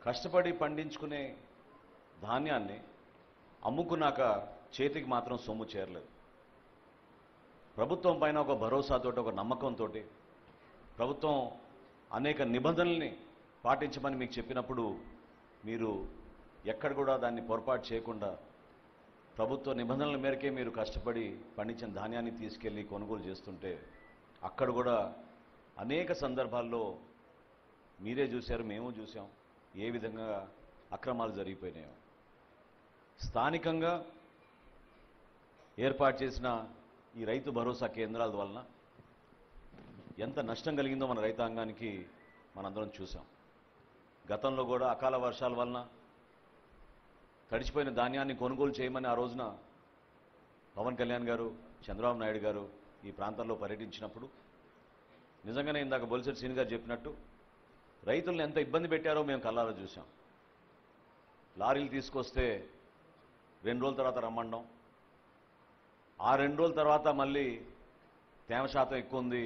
కష్టపడి పండించుకునే ధాన్యాన్ని అమ్ముకున్నాక చేతికి మాత్రం సొమ్ము చేరలేదు. ప్రభుత్వం పైన ఒక భరోసాతో, ఒక నమ్మకంతో ప్రభుత్వం అనేక నిబంధనల్ని పాటించమని మీకు చెప్పినప్పుడు మీరు ఎక్కడ కూడా దాన్ని పొరపాటు చేయకుండా ప్రభుత్వ నిబంధనల మేరకే మీరు కష్టపడి పండించిన ధాన్యాన్ని తీసుకెళ్లి కొనుగోలు చేస్తుంటే అక్కడ కూడా అనేక సందర్భాల్లో మీరే చూశారు, మేము చూసాం ఏ విధంగా అక్రమాలు జరిగిపోయినాయో. స్థానికంగా ఏర్పాటు చేసిన ఈ రైతు భరోసా కేంద్రాల వలన ఎంత నష్టం కలిగిందో మన రైతాంగానికి మనందరం చూసాం. గతంలో కూడా అకాల వర్షాల వలన తడిచిపోయిన ధాన్యాన్ని కొనుగోలు చేయమని ఆ రోజున పవన్ కళ్యాణ్ గారు, చంద్రబాబు నాయుడు గారు ఈ ప్రాంతాల్లో పర్యటించినప్పుడు నిజంగానే ఇందాక బొలిశెట్టి శ్రీని గారు చెప్పినట్టు రైతులను ఎంత ఇబ్బంది పెట్టారో మేము కళ్ళారా చూసాం. లారీలు తీసుకొస్తే 2 రోజుల తర్వాత రమ్మండం, ఆ 2 రోజుల తర్వాత మళ్ళీ తేమ శాతం ఎక్కువ ఉంది,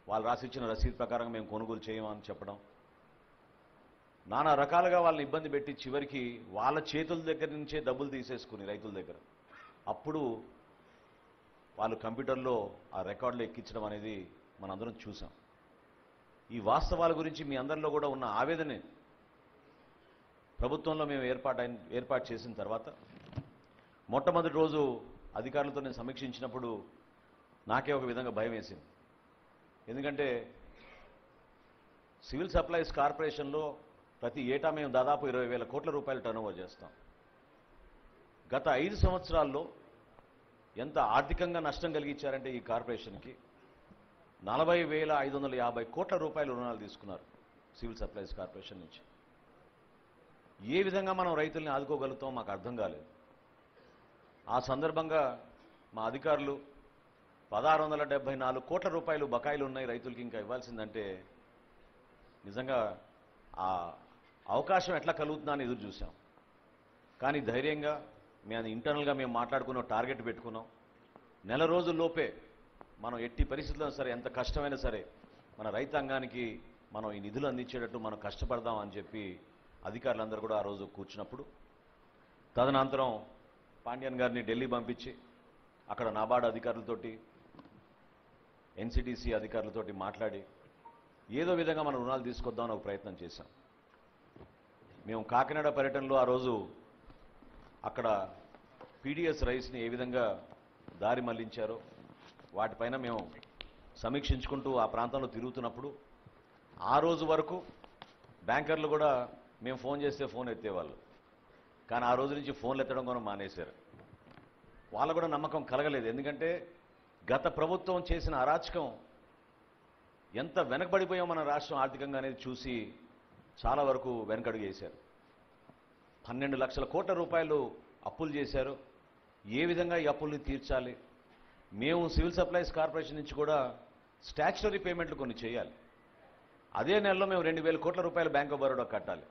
వాళ్ళు రాసిచ్చిన రసీదు ప్రకారం మేము కొనుగోలు చేయమని చెప్పడం, నానా రకాలుగా వాళ్ళని ఇబ్బంది పెట్టి చివరికి వాళ్ళ చేతుల దగ్గర నుంచే డబ్బులు తీసేసుకుని రైతుల దగ్గర అప్పుడు వాళ్ళు కంప్యూటర్లో ఆ రికార్డులు ఎక్కించడం అనేది మనందరం చూసాం. ఈ వాస్తవాల గురించి మీ అందరిలో కూడా ఉన్న ఆవేదనే ప్రభుత్వంలో మేము ఏర్పాటు చేసిన తర్వాత మొట్టమొదటి రోజు అధికారులతో నేను సమీక్షించినప్పుడు నాకే ఒక విధంగా భయం వేసింది. ఎందుకంటే సివిల్ సప్లైస్ కార్పొరేషన్లో ప్రతి ఏటా మేము దాదాపు 20,000 కోట్ల రూపాయలు టర్నోవర్ చేస్తాం. గత 5 సంవత్సరాల్లో ఎంత ఆర్థికంగా నష్టం కలిగించారంటే ఈ కార్పొరేషన్కి 40,550 కోట్ల రూపాయల రుణాలు తీసుకున్నారు సివిల్ సప్లైస్ కార్పొరేషన్ నుంచి. ఏ విధంగా మనం రైతుల్ని ఆదుకోగలుగుతాం మాకు అర్థం కాలేదు. ఆ సందర్భంగా మా అధికారులు 1,674 కోట్ల రూపాయలు బకాయిలు ఉన్నాయి రైతులకి ఇంకా ఇవ్వాల్సిందంటే నిజంగా ఆ అవకాశం ఎట్లా కలుగుతుందా అని ఎదురు చూసాం. కానీ ధైర్యంగా మేము ఇంటర్నల్గా మేము మాట్లాడుకున్న టార్గెట్ పెట్టుకున్నాం. నెల రోజుల్లోపే మనం ఎట్టి పరిస్థితుల్లో సరే ఎంత కష్టమైనా సరే మన రైతాంగానికి మనం ఈ నిధులు అందించేటట్టు మనం కష్టపడదాం అని చెప్పి అధికారులందరూ కూడా ఆ రోజు కూర్చున్నప్పుడు తదనంతరం పాండ్యన్ గారిని ఢిల్లీ పంపించి అక్కడ నాబార్డు అధికారులతోటి ఎన్సిటిసి అధికారులతోటి మాట్లాడి ఏదో విధంగా మనం రుణాలు తీసుకొద్దామని ఒక ప్రయత్నం చేశాం. మేము కాకినాడ పర్యటనలో ఆ రోజు అక్కడ పీడిఎస్ రైస్ని ఏ విధంగా దారి మళ్లించారో వాటిపైన మేము సమీక్షించుకుంటూ ఆ ప్రాంతంలో తిరుగుతున్నప్పుడు ఆ రోజు వరకు బ్యాంకర్లు కూడా మేము ఫోన్ చేస్తే ఫోన్ ఎత్తేవాళ్ళు, కానీ ఆ రోజు నుంచి ఫోన్లు ఎత్తడం కూడా మానేశారు. వాళ్ళకు కూడా నమ్మకం కలగలేదు. ఎందుకంటే గత ప్రభుత్వం చేసిన అరాచకం ఎంత వెనకబడిపోయాం మన రాష్ట్రం ఆర్థికంగా అనేది చూసి చాలా వరకు వెనకడుగు వేశారు. 12 లక్షల కోట్ల రూపాయలు అప్పులు చేశారు. ఏ విధంగా ఈ అప్పుల్ని తీర్చాలి? మేము సివిల్ సప్లైస్ కార్పొరేషన్ నుంచి కూడా స్టాచ్యుటరీ పేమెంట్లు కొన్ని చేయాలి. అదే నెలలో మేము 2,000 కోట్ల రూపాయలు బ్యాంక్ ఆఫ్ బరోడా కట్టాలి.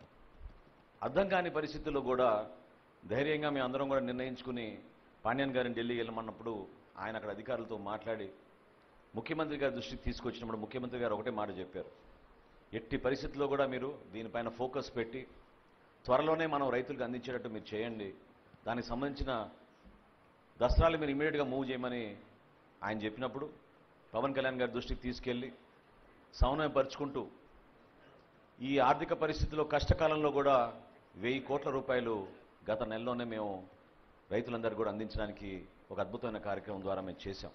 అర్థం కాని పరిస్థితుల్లో కూడా ధైర్యంగా మేము అందరం కూడా నిర్ణయించుకుని పాండ్యన్ గారిని ఢిల్లీ వెళ్ళమన్నప్పుడు ఆయన అక్కడ అధికారులతో మాట్లాడి ముఖ్యమంత్రి గారి దృష్టికి తీసుకొచ్చినప్పుడు ముఖ్యమంత్రి గారు ఒకటే మాట చెప్పారు, ఎట్టి పరిస్థితుల్లో కూడా మీరు దీనిపైన ఫోకస్ పెట్టి త్వరలోనే మనం రైతులకు అందించేటట్టు మీరు చేయండి, దానికి సంబంధించిన దసరాలు మీరు ఇమీడియట్గా మూవ్ చేయమని ఆయన చెప్పినప్పుడు పవన్ కళ్యాణ్ గారి దృష్టికి తీసుకెళ్ళి సమన్వయపరుచుకుంటూ ఈ ఆర్థిక పరిస్థితిలో కష్టకాలంలో కూడా 1,000 కోట్ల రూపాయలు గత నెలలోనే మేము రైతులందరూ కూడా అందించడానికి ఒక అద్భుతమైన కార్యక్రమం ద్వారా మేము చేశాం.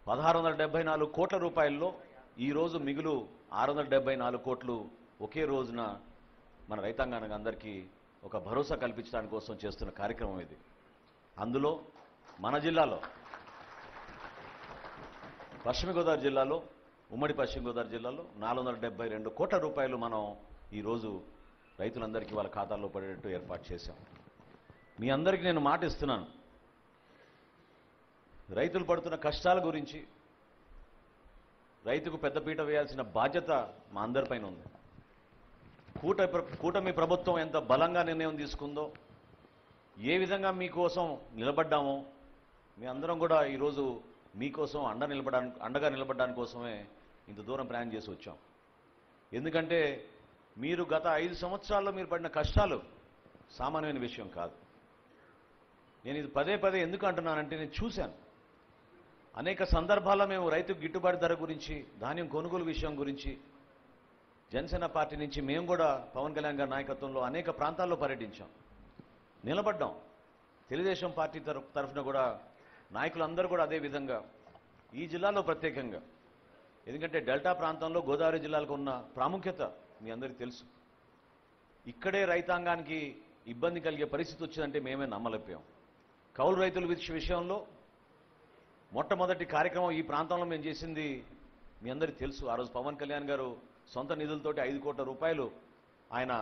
1,674 కోట్ల రూపాయల్లో ఈరోజు మిగులు 674 కోట్లు ఒకే రోజున మన రైతాంగానికి అందరికీ ఒక భరోసా కల్పించడానికి కోసం చేస్తున్న కార్యక్రమం ఇది. అందులో మన జిల్లాలో పశ్చిమ గోదావరి జిల్లాలో ఉమ్మడి పశ్చిమ గోదావరి జిల్లాలో 472 కోట్ల రూపాయలు మనం ఈరోజు రైతులందరికీ వాళ్ళ ఖాతాల్లో పడేటట్టు ఏర్పాటు చేశాం. మీ అందరికీ నేను మాట ఇస్తున్నాను, రైతులు పడుతున్న కష్టాల గురించి రైతుకు పెద్దపీట వేయాల్సిన బాధ్యత మా అందరిపైన ఉంది. కూటమి ప్రభుత్వం ఎంత బలంగా నిర్ణయం తీసుకుందో, ఏ విధంగా మీకోసం నిలబడ్డామో, మీ అందరం కూడా ఈరోజు మీకోసం అండగా నిలబడడానికి కోసమే ఇంత దూరం ప్రయాణం చేసి వచ్చాం. ఎందుకంటే మీరు గత 5 సంవత్సరాల్లో మీరు పడిన కష్టాలు సామాన్యమైన విషయం కాదు. నేను ఇది పదే పదే ఎందుకు అంటున్నానంటే నేను చూశాను. అనేక సందర్భాల్లో మేము రైతుకు గిట్టుబాటు ధర గురించి, ధాన్యం కొనుగోలు విషయం గురించి జనసేన పార్టీ నుంచి మేము కూడా పవన్ కళ్యాణ్ గారి నాయకత్వంలో అనేక ప్రాంతాల్లో పర్యటించాం, నిలబడ్డాం. తెలుగుదేశం పార్టీ తరఫున కూడా నాయకులందరూ కూడా అదే విధంగా ఈ జిల్లాలో ప్రత్యేకంగా, ఎందుకంటే డెల్టా ప్రాంతంలో గోదావరి జిల్లాలకు ఉన్న ప్రాముఖ్యత మీ అందరికీ తెలుసు. ఇక్కడే రైతాంగానికి ఇబ్బంది కలిగే పరిస్థితి వచ్చిందంటే మేమే నమ్మలేకపోయాం. కౌలు రైతుల విషయంలో మొట్టమొదటి కార్యక్రమం ఈ ప్రాంతంలో మేము చేసింది మీ అందరికీ తెలుసు. ఆ రోజు పవన్ కళ్యాణ్ గారు సొంత నిధులతోటి 5 కోట్ల రూపాయలు ఆయన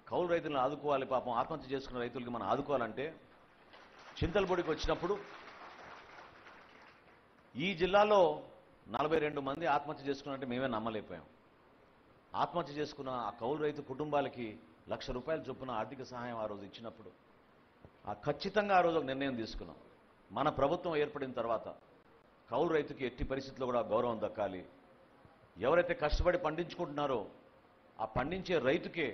కౌలు రైతులను ఆదుకోవాలి, పాపం ఆత్మహత్య చేసుకున్న రైతులకి మనం ఆదుకోవాలంటే చింతలపూడికి వచ్చినప్పుడు ఈ జిల్లాలో 42 మంది ఆత్మహత్య చేసుకున్నారంటే మేమే నమ్మలేకపోయాం. ఆత్మహత్య చేసుకున్న ఆ కౌలు రైతు కుటుంబాలకి ₹1,00,000 చొప్పున ఆర్థిక సహాయం ఆ రోజు ఇచ్చినప్పుడు ఖచ్చితంగా ఆ రోజు ఒక నిర్ణయం తీసుకున్నాం. మన ప్రభుత్వం ఏర్పడిన తర్వాత కౌలు రైతుకి ఎట్టి పరిస్థితుల్లో కూడా గౌరవం దక్కాలి. ఎవరైతే కష్టపడి పండించుకుంటున్నారో ఆ పండించే రైతుకే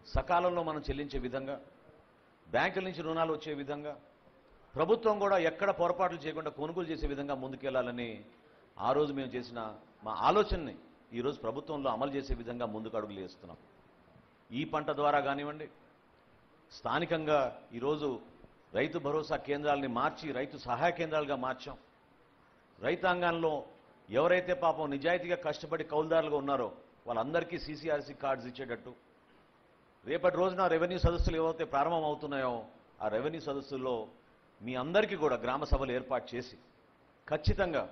సకాలంలో మనం చెల్లించే విధంగా, బ్యాంకుల నుంచి రుణాలు వచ్చే విధంగా, ప్రభుత్వం కూడా ఎక్కడ పొరపాట్లు చేయకుండా కొనుగోలు చేసే విధంగా ముందుకెళ్లాలని ఆ రోజు మేము చేసిన మా ఆలోచనని ఈరోజు ప్రభుత్వంలో అమలు చేసే విధంగా ముందుకు అడుగులు వేస్తున్నాం. ఈ పంట ద్వారా కానివ్వండి, స్థానికంగా ఈరోజు రైతు భరోసా కేంద్రాలని మార్చి రైతు సహాయ కేంద్రాలుగా మార్చాం. రైతాంగంలో ఎవరైతే పాపం నిజాయితీగా కష్టపడి కౌలుదారులుగా ఉన్నారో వాళ్ళందరికీ CCRC కార్డ్స్ ఇచ్చేటట్టు, రేపటి రోజున రెవెన్యూ సదస్సులు ఏవైతే ప్రారంభం అవుతున్నాయో ఆ రెవెన్యూ సదస్సుల్లో మీ అందరికీ కూడా గ్రామ సభలు ఏర్పాటు చేసి ఖచ్చితంగా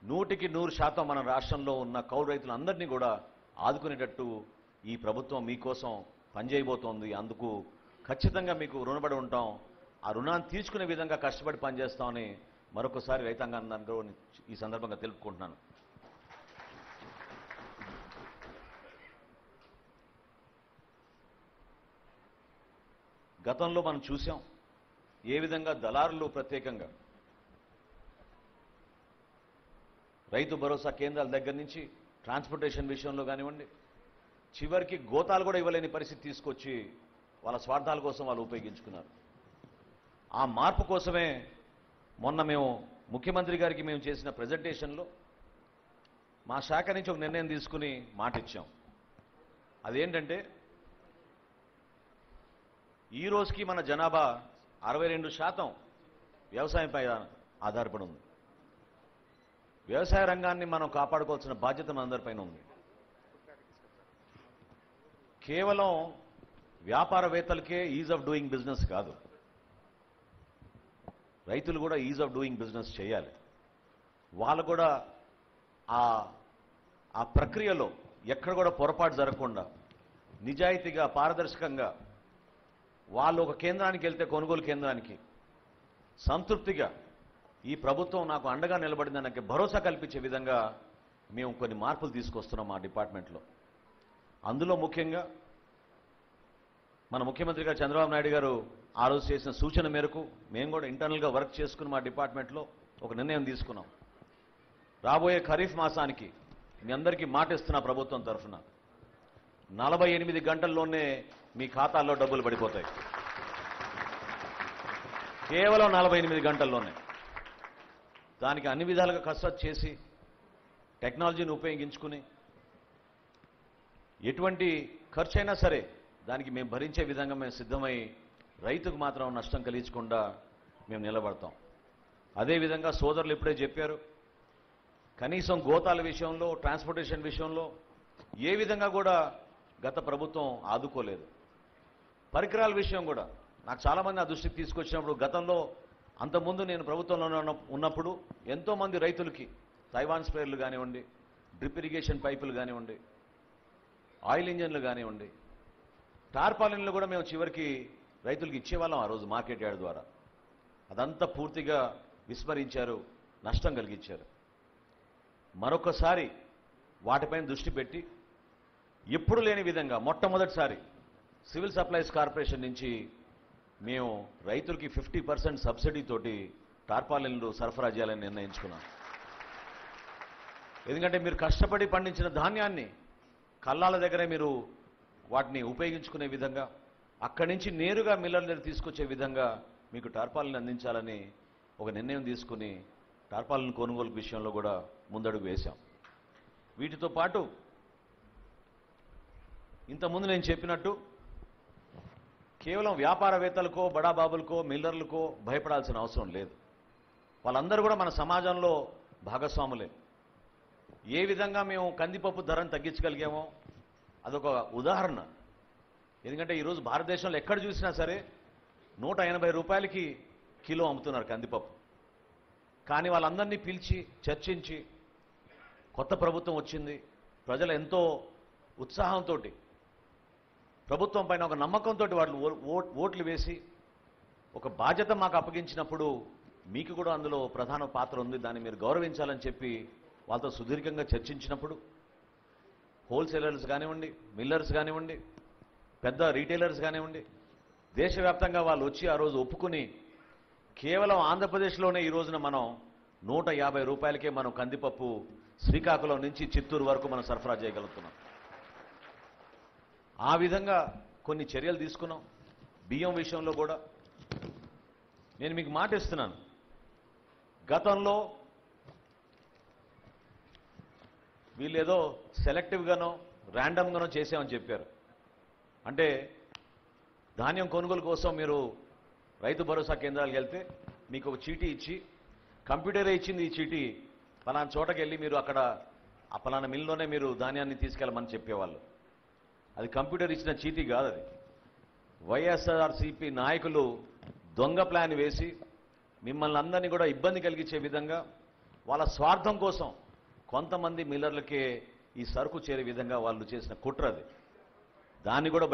100% మన రాష్ట్రంలో ఉన్న కౌలు రైతులందరినీ కూడా ఆదుకునేటట్టు ఈ ప్రభుత్వం మీకోసం పనిచేయబోతోంది. అందుకు ఖచ్చితంగా మీకు రుణపడి ఉంటాం. ఆ రుణాన్ని తీర్చుకునే విధంగా కష్టపడి పనిచేస్తామని మరొకసారి రైతాంగాన్ని ఈ సందర్భంగా తెలుపుకుంటున్నాను. గతంలో మనం చూసాం ఏ విధంగా దళారులు ప్రత్యేకంగా రైతు భరోసా కేంద్రాల దగ్గర నుంచి ట్రాన్స్పోర్టేషన్ విషయంలో కానివ్వండి, చివరికి గోతాలు కూడా ఇవ్వలేని పరిస్థితి తీసుకొచ్చి వాళ్ళ స్వార్థాల కోసం వాళ్ళు ఉపయోగించుకున్నారు. ఆ మార్పు కోసమే మొన్న మేము ముఖ్యమంత్రి గారికి మేము చేసిన ప్రెజెంటేషన్లో మా శాఖ నుంచి ఒక నిర్ణయం తీసుకుని మాట ఇచ్చాం. అదేంటంటే ఈ రోజుకి మన జనాభా 62% వ్యవసాయంపై ఆధారపడి ఉంది. వ్యవసాయ రంగాన్ని మనం కాపాడుకోవాల్సిన బాధ్యత మనందరిపైన ఉంది. కేవలం వ్యాపారవేత్తలకే ఈజ్ ఆఫ్ డూయింగ్ బిజినెస్ కాదు, రైతులు కూడా ఈజ్ ఆఫ్ డూయింగ్ బిజినెస్ చేయాలి. వాళ్ళు కూడా ఆ ప్రక్రియలో ఎక్కడ కూడా పొరపాటు జరగకుండా నిజాయితీగా పారదర్శకంగా వాళ్ళు ఒక కేంద్రానికి వెళ్తే కొనుగోలు కేంద్రానికి సంతృప్తిగా ఈ ప్రభుత్వం నాకు అండగా నిలబడిందనకి భరోసా కల్పించే విధంగా మేము కొన్ని మార్పులు తీసుకొస్తున్నాం మా డిపార్ట్మెంట్లో. అందులో ముఖ్యంగా మన ముఖ్యమంత్రి గారు చంద్రబాబు నాయుడు గారు ఆ రోజు చేసిన సూచన మేరకు మేము కూడా ఇంటర్నల్గా వర్క్ చేసుకుని మా డిపార్ట్మెంట్లో ఒక నిర్ణయం తీసుకున్నాం. రాబోయే ఖరీఫ్ మాసానికి మీ అందరికీ మాట ఇస్తున్న ప్రభుత్వం తరఫున 48 గంటల్లోనే మీ ఖాతాల్లో డబ్బులు పడిపోతాయి. కేవలం 48 గంటల్లోనే. దానికి అన్ని విధాలుగా కసరత్తు చేసి టెక్నాలజీని ఉపయోగించుకుని ఎటువంటి ఖర్చు అయినా సరే దానికి మేము భరించే విధంగా మేము సిద్ధమై రైతుకు మాత్రం నష్టం కలిగించకుండా మేము నిలబడతాం. అదేవిధంగా సోదరులు ఇప్పుడే చెప్పారు, కనీసం గోతాల విషయంలో, ట్రాన్స్పోర్టేషన్ విషయంలో ఏ విధంగా కూడా గత ప్రభుత్వం ఆదుకోలేదు. పరికరాల విషయం కూడా నాకు చాలామంది ఆ దృష్టికి తీసుకొచ్చినప్పుడు, గతంలో అంతకుముందు నేను ప్రభుత్వంలో ఉన్నప్పుడు ఎంతోమంది రైతులకి తైవాన్ స్ప్రేయర్లు కానివ్వండి, డ్రిప్ ఇరిగేషన్ పైపులు కానివ్వండి, ఆయిల్ ఇంజన్లు కానివ్వండి, టార్పాలిన్లు కూడా మేము చివరికి రైతులకు ఇచ్చేవాళ్ళం ఆ రోజు మార్కెట్ యార్డ్ ద్వారా. అదంతా పూర్తిగా విస్మరించారు, నష్టం కలిగించారు. మరొకసారి వాటిపైన దృష్టి పెట్టి ఎప్పుడు లేని విధంగా మొట్టమొదటిసారి సివిల్ సప్లైస్ కార్పొరేషన్ నుంచి మేము రైతులకి 50% సబ్సిడీ తోటి టార్పాలిన్లు సరఫరా చేయాలని నిర్ణయించుకున్నాం. ఎందుకంటే మీరు కష్టపడి పండించిన ధాన్యాన్ని కల్లాల దగ్గరే మీరు వాటిని ఉపయోగించుకునే విధంగా అక్కడి నుంచి నేరుగా మిల్లర్ దగ్గర తీసుకొచ్చే విధంగా మీకు టార్పాలిన్ అందించాలని ఒక నిర్ణయం తీసుకుని టార్పాలిన్ కొనుగోలు విషయంలో కూడా ముందడుగు వేశాం. వీటితో పాటు ఇంతకుముందు నేను చెప్పినట్టు కేవలం వ్యాపారవేత్తలకో బడాబాబులకో మిల్లర్లకో భయపడాల్సిన అవసరం లేదు. వాళ్ళందరూ కూడా మన సమాజంలో భాగస్వాములే. ఏ విధంగా మేము కందిపప్పు ధరను తగ్గించగలిగామో అదొక ఉదాహరణ. ఎందుకంటే ఈరోజు భారతదేశంలో ఎక్కడ చూసినా సరే 180 రూపాయలకి కిలో అమ్ముతున్నారు కందిపప్పు. కానీ వాళ్ళందరినీ పిలిచి చర్చించి కొత్త ప్రభుత్వం వచ్చింది, ప్రజలు ఎంతో ఉత్సాహంతో ప్రభుత్వం పైన ఒక నమ్మకంతో వాళ్ళు ఓట్లు వేసి ఒక బాధ్యత మాకు అప్పగించినప్పుడు మీకు కూడా అందులో ప్రధాన పాత్ర ఉంది, దాన్ని మీరు గౌరవించాలని చెప్పి వాళ్ళతో సుదీర్ఘంగా చర్చించినప్పుడు హోల్సేలర్స్ కానివ్వండి, మిల్లర్స్ కానివ్వండి, పెద్ద రీటైలర్స్ కానివ్వండి, దేశవ్యాప్తంగా వాళ్ళు వచ్చి ఆ రోజు ఒప్పుకుని కేవలం ఆంధ్రప్రదేశ్లోనే ఈ రోజున మనం 150 రూపాయలకే మనం కందిపప్పు శ్రీకాకుళం నుంచి చిత్తూరు వరకు మనం సరఫరా చేయగలుగుతున్నాం. ఆ విధంగా కొన్ని చర్యలు తీసుకున్నాం. బియ్యం విషయంలో కూడా నేను మీకు మాట ఇస్తున్నాను, గతంలో వీళ్ళేదో సెలెక్టివ్గానో ర్యాండమ్గానో చేసామని చెప్పారు. అంటే ధాన్యం కొనుగోలు కోసం మీరు రైతు భరోసా కేంద్రాలకు వెళ్తే మీకు ఒక చీటీ ఇచ్చి, కంప్యూటరే ఇచ్చింది ఈ చీటీ, పలానా చోటకి వెళ్ళి మీరు అక్కడ ఆ పలానా మిల్లులోనే మీరు ధాన్యాన్ని తీసుకెళ్ళమని చెప్పేవాళ్ళు. అది కంప్యూటర్ ఇచ్చిన చీటీ కాదు. అది వైఎస్ఆర్సీపీ నాయకులు దొంగ ప్లాన్ వేసి మిమ్మల్ని అందరినీ కూడా ఇబ్బంది కలిగించే విధంగా వాళ్ళ స్వార్థం కోసం కొంతమంది మిల్లర్లకే ఈ సరుకు చేరే విధంగా వాళ్ళు చేసిన కుట్ర అది. దాన్ని కూడా